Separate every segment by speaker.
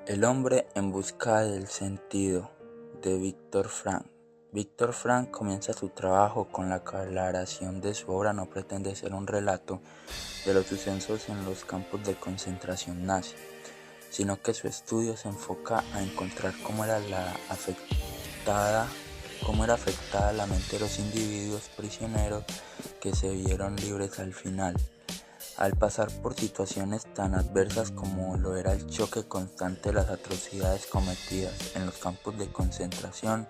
Speaker 1: El hombre en busca del sentido, de Viktor Frankl. Viktor Frankl comienza su trabajo con la aclaración de su obra no pretende ser un relato de los sucesos en los campos de concentración nazi, sino que su estudio se enfoca a encontrar cómo era afectada la mente de los individuos prisioneros que se vieron libres al final. Al pasar por situaciones tan adversas como lo era el choque constante de las atrocidades cometidas en los campos de concentración,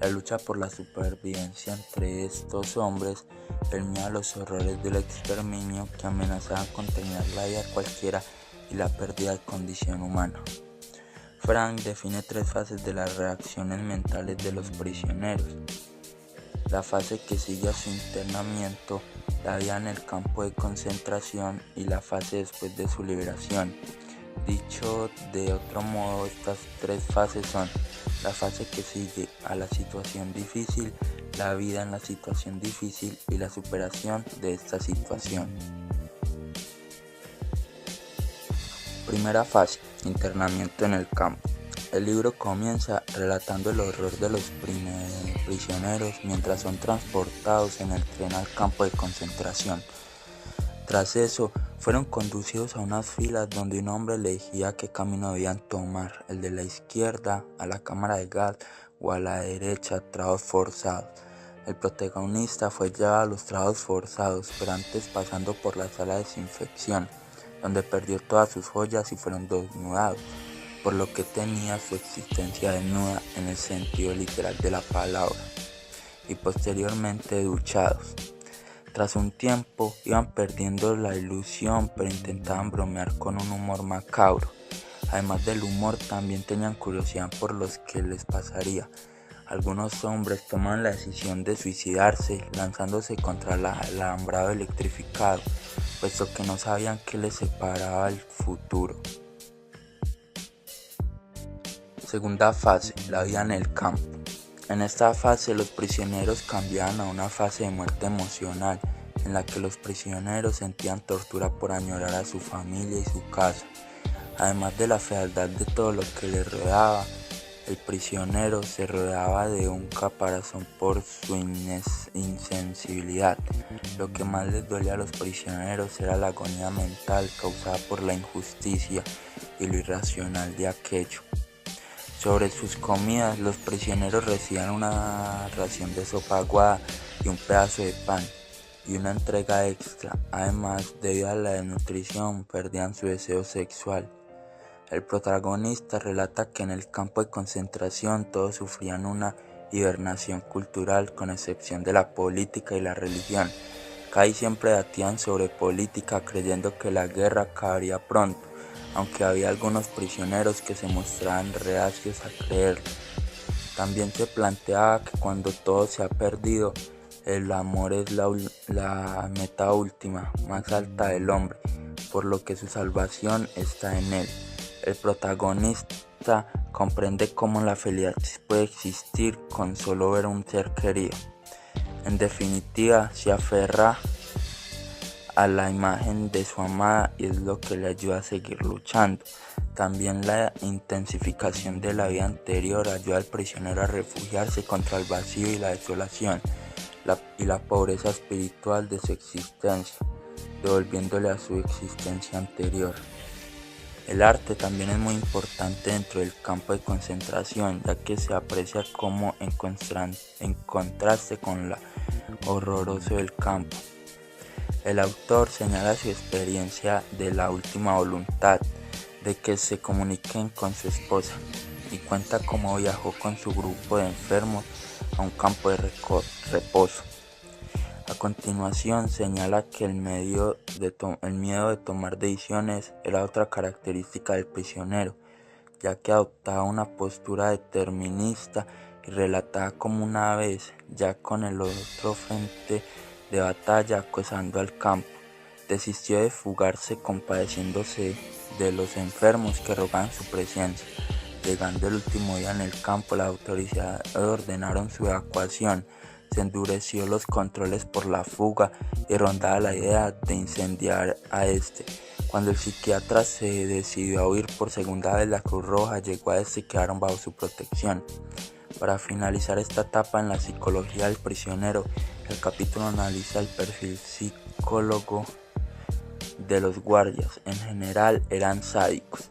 Speaker 1: la lucha por la supervivencia entre estos hombres, el miedo a los horrores del exterminio que amenazaban con terminar la vida cualquiera y la pérdida de condición humana. Frankl define tres fases de las reacciones mentales de los prisioneros: la fase que sigue a su internamiento, la vida en el campo de concentración y la fase después de su liberación. Dicho de otro modo, estas tres fases son la fase que sigue a la situación difícil, la vida en la situación difícil y la superación de esta situación. Primera fase: internamiento en el campo. El libro comienza relatando el horror de los prisioneros mientras son transportados en el tren al campo de concentración. Tras eso, fueron conducidos a unas filas donde un hombre elegía qué camino debían tomar, el de la izquierda a la cámara de gas o a la derecha a trabajos forzados. El protagonista fue llevado a los trabajos forzados, pero antes pasando por la sala de desinfección, donde perdió todas sus joyas y fueron desnudados, por lo que tenía su existencia desnuda en el sentido literal de la palabra, y posteriormente duchados. Tras un tiempo iban perdiendo la ilusión, pero intentaban bromear con un humor macabro. Además del humor, también tenían curiosidad por lo que les pasaría. Algunos hombres toman la decisión de suicidarse lanzándose contra el alambrado electrificado, puesto que no sabían qué les separaba el futuro. Segunda fase: la vida en el campo. En esta fase los prisioneros cambiaban a una fase de muerte emocional, en la que los prisioneros sentían tortura por añorar a su familia y su casa. Además de la fealdad de todo lo que les rodeaba, el prisionero se rodeaba de un caparazón por su insensibilidad. Lo que más les dolía a los prisioneros era la agonía mental causada por la injusticia y lo irracional de aquello. Sobre sus comidas, los prisioneros recibían una ración de sopa aguada y un pedazo de pan, y una entrega extra. Además, debido a la desnutrición, perdían su deseo sexual. El protagonista relata que en el campo de concentración todos sufrían una hibernación cultural, con excepción de la política y la religión. Casi siempre debatían sobre política, creyendo que la guerra acabaría pronto, aunque había algunos prisioneros que se mostraban reacios a creerlo. También se planteaba que cuando todo se ha perdido, el amor es la meta última, más alta del hombre, por lo que su salvación está en él. El protagonista comprende cómo la felicidad puede existir con solo ver a un ser querido. En definitiva, se aferra a la imagen de su amada y es lo que le ayuda a seguir luchando. También la intensificación de la vida anterior ayuda al prisionero a refugiarse contra el vacío y la desolación y la pobreza espiritual de su existencia, devolviéndole a su existencia anterior. El arte también es muy importante dentro del campo de concentración, ya que se aprecia como en contraste con lo horroroso del campo. El autor señala su experiencia de la última voluntad, de que se comuniquen con su esposa, y cuenta cómo viajó con su grupo de enfermos a un campo de reposo. A continuación señala que el miedo de tomar decisiones era otra característica del prisionero, ya que adoptaba una postura determinista y relataba como una vez, ya con el otro frente de batalla acosando al campo, desistió de fugarse compadeciéndose de los enfermos que rogaban su presencia. Llegando el último día en el campo, las autoridades ordenaron su evacuación. Se endureció los controles por la fuga y rondaba la idea de incendiar a este, Cuando el psiquiatra se decidió a huir por segunda vez, la Cruz Roja llegó a este y quedaron bajo su protección. Para finalizar esta etapa en la psicología del prisionero, el capítulo analiza el perfil psicólogo de los guardias. En general eran sádicos.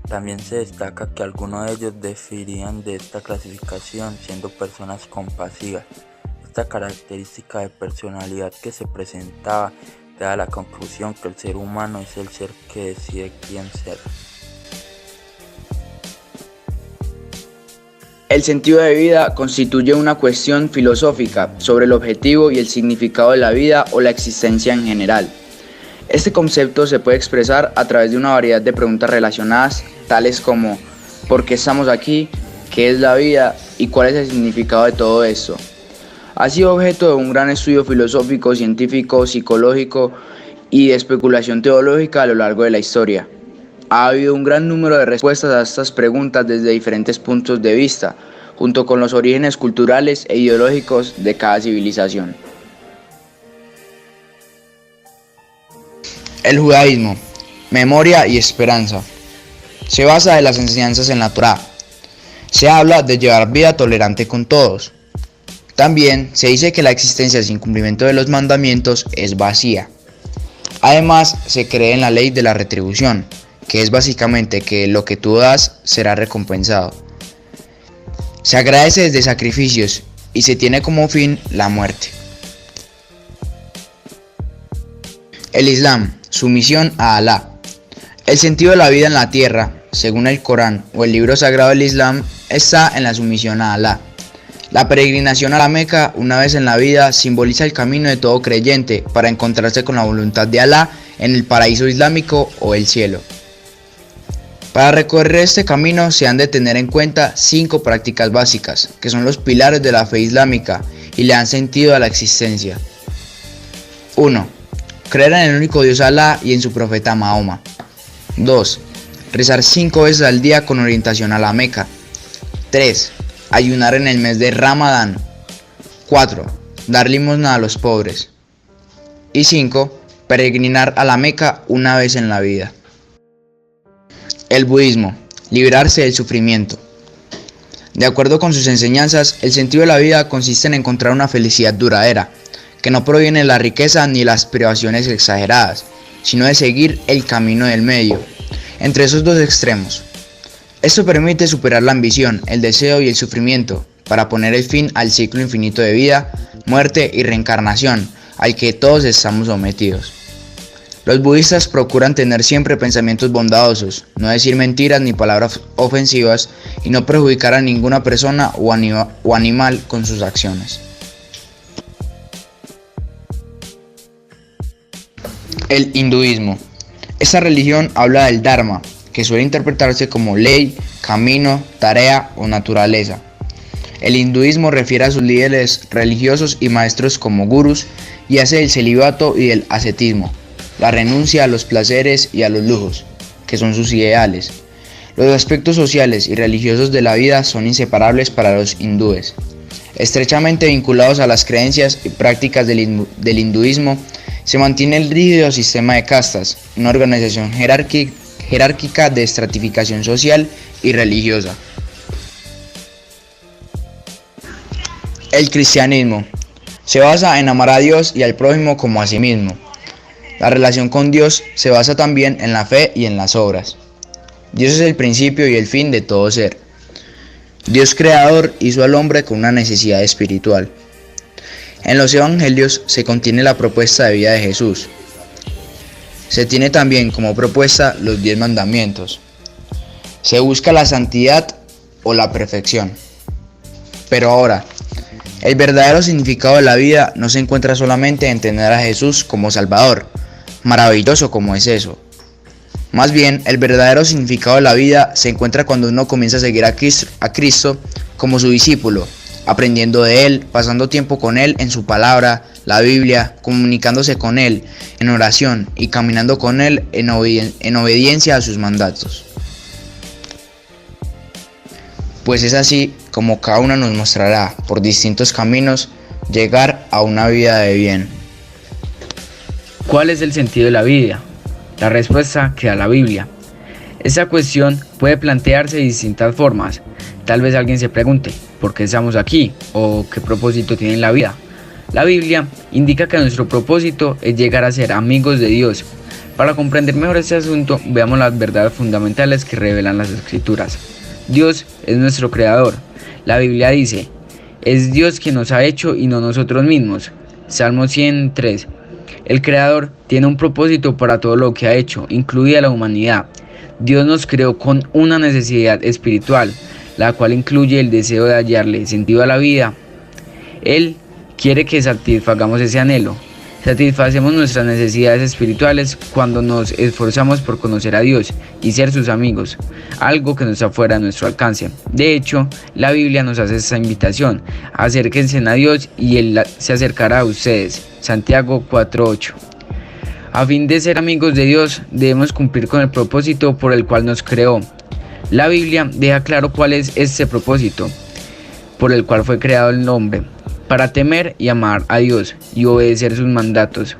Speaker 1: También se destaca que algunos de ellos diferían de esta clasificación siendo personas compasivas. Esta característica de personalidad que se presentaba da la conclusión que el ser humano es el ser que decide quién ser.
Speaker 2: El sentido de vida constituye una cuestión filosófica sobre el objetivo y el significado de la vida o la existencia en general. Este concepto se puede expresar a través de una variedad de preguntas relacionadas, tales como ¿por qué estamos aquí? ¿Qué es la vida? ¿Y cuál es el significado de todo esto? Ha sido objeto de un gran estudio filosófico, científico, psicológico y de especulación teológica a lo largo de la historia. Ha habido un gran número de respuestas a estas preguntas desde diferentes puntos de vista, junto con los orígenes culturales e ideológicos de cada civilización. El judaísmo, memoria y esperanza. Se basa en las enseñanzas en la Torá. Se habla de llevar vida tolerante con todos. También se dice que la existencia sin cumplimiento de los mandamientos es vacía. Además, se cree en la ley de la retribución, que es básicamente que lo que tú das será recompensado. Se agradece desde sacrificios y se tiene como fin la muerte. El Islam, sumisión a Alá. El sentido de la vida en la tierra, según el Corán o el libro sagrado del Islam, está en la sumisión a Alá. La peregrinación a la Meca una vez en la vida simboliza el camino de todo creyente para encontrarse con la voluntad de Alá en el paraíso islámico o el cielo. Para recorrer este camino se han de tener en cuenta 5 prácticas básicas, que son los pilares de la fe islámica y le dan sentido a la existencia. 1. Creer en el único Dios Alá y en su profeta Mahoma. 2. Rezar 5 veces al día con orientación a la Meca. 3. Ayunar en el mes de Ramadán. 4. Dar limosna a los pobres. Y 5. Peregrinar a la Meca una vez en la vida. El budismo, librarse del sufrimiento. De acuerdo con sus enseñanzas, el sentido de la vida consiste en encontrar una felicidad duradera, que no proviene de la riqueza ni las privaciones exageradas, sino de seguir el camino del medio, entre esos dos extremos. Esto permite superar la ambición, el deseo y el sufrimiento, para poner el fin al ciclo infinito de vida, muerte y reencarnación, al que todos estamos sometidos. Los budistas procuran tener siempre pensamientos bondadosos, no decir mentiras ni palabras ofensivas y no perjudicar a ninguna persona o animal con sus acciones. El hinduismo. Esta religión habla del Dharma, que suele interpretarse como ley, camino, tarea o naturaleza. El hinduismo refiere a sus líderes religiosos y maestros como gurús y hace del celibato y del ascetismo, la renuncia a los placeres y a los lujos, que son sus ideales. Los aspectos sociales y religiosos de la vida son inseparables para los hindúes. Estrechamente vinculados a las creencias y prácticas del hinduismo, se mantiene el rígido sistema de castas, una organización jerárquica de estratificación social y religiosa. El cristianismo se basa en amar a Dios y al prójimo como a sí mismo. La relación con Dios se basa también en la fe y en las obras. Dios es el principio y el fin de todo ser. Dios creador hizo al hombre con una necesidad espiritual. En los evangelios se contiene la propuesta de vida de Jesús. Se tiene también como propuesta los 10 mandamientos. Se busca la santidad o la perfección. Pero ahora, el verdadero significado de la vida no se encuentra solamente en tener a Jesús como Salvador, maravilloso como es eso. Más bien, el verdadero significado de la vida se encuentra cuando uno comienza a seguir a Cristo como su discípulo, aprendiendo de Él, pasando tiempo con Él en su palabra, la Biblia, comunicándose con Él en oración y caminando con Él en obediencia a sus mandatos. Pues es así como cada uno nos mostrará por distintos caminos llegar a una vida de bien.
Speaker 3: ¿Cuál es el sentido de la vida?
Speaker 2: La respuesta que da la Biblia. Esta cuestión puede plantearse de distintas formas. Tal vez alguien se pregunte, ¿por qué estamos aquí? ¿O qué propósito tiene la vida? La Biblia indica que nuestro propósito es llegar a ser amigos de Dios. Para comprender mejor este asunto, veamos las verdades fundamentales que revelan las Escrituras. Dios es nuestro creador. La Biblia dice, es Dios quien nos ha hecho y no nosotros mismos. Salmo 103. El creador tiene un propósito para todo lo que ha hecho, incluida la humanidad. Dios nos creó con una necesidad espiritual, la cual incluye el deseo de hallarle sentido a la vida. Él quiere que satisfagamos ese anhelo. Satisfacemos nuestras necesidades espirituales cuando nos esforzamos por conocer a Dios y ser sus amigos, algo que no está fuera de nuestro alcance. De hecho, la Biblia nos hace esta invitación: acérquense a Dios y Él se acercará a ustedes. Santiago 4:8. A fin de ser amigos de Dios, debemos cumplir con el propósito por el cual nos creó. La Biblia deja claro cuál es este propósito por el cual fue creado el hombre: para temer y amar a Dios y obedecer sus mandatos.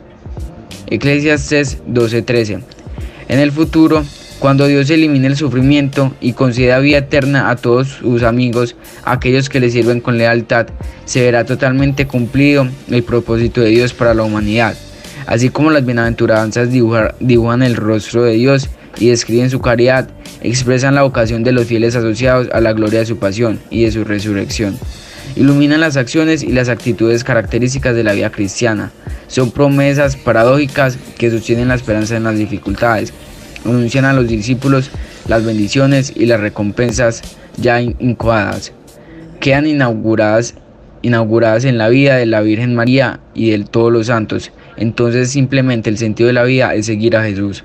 Speaker 2: Eclesiastés 12:13. En el futuro, cuando Dios elimine el sufrimiento y conceda vida eterna a todos sus amigos, aquellos que le sirven con lealtad, se verá totalmente cumplido el propósito de Dios para la humanidad. Así como las bienaventuranzas dibujan el rostro de Dios y describen su caridad, expresan la vocación de los fieles asociados a la gloria de su pasión y de su resurrección. Iluminan las acciones y las actitudes características de la vida cristiana. Son promesas paradójicas que sostienen la esperanza en las dificultades. Anuncian a los discípulos las bendiciones y las recompensas ya incoadas. Quedan inauguradas en la vida de la Virgen María y de todos los santos. Entonces simplemente el sentido de la vida es seguir a Jesús.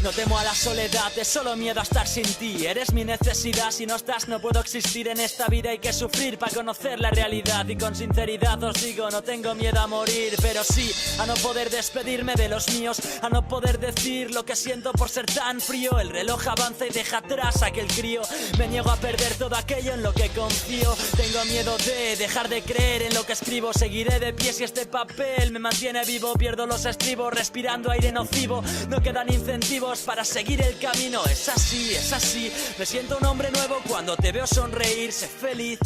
Speaker 3: No temo a la soledad, es solo miedo a estar sin ti. Eres mi necesidad, si no estás no puedo existir. En esta vida hay que sufrir para conocer la realidad. Y con sinceridad os digo, no tengo miedo a morir, pero sí a no poder despedirme de los míos, a no poder decir lo que siento por ser tan frío. El reloj avanza y deja atrás a aquel crío. Me niego a perder todo aquello en lo que confío. Tengo miedo de dejar de creer en lo que escribo. Seguiré de pie si este papel me mantiene vivo. Pierdo los estribos respirando aire nocivo. No quedan incentivos para seguir el camino. Es así, me siento un hombre nuevo cuando te veo sonreír. Sé feliz,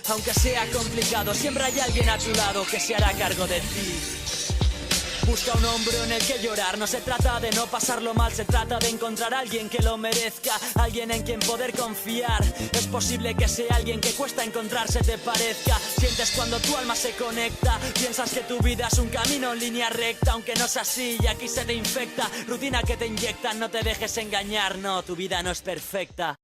Speaker 3: aunque sea complicado. Siempre hay alguien a tu lado que se hará cargo de ti. Busca un hombro en el que llorar. No se trata de no pasarlo mal, se trata de encontrar a alguien que lo merezca, alguien en quien poder confiar. Es posible que sea alguien que cuesta encontrarse te parezca. Sientes cuando tu alma se conecta. Piensas que tu vida es un camino en línea recta, aunque no es así y aquí se te infecta. Rutina que te inyectan, no te dejes engañar. No, tu vida no es perfecta.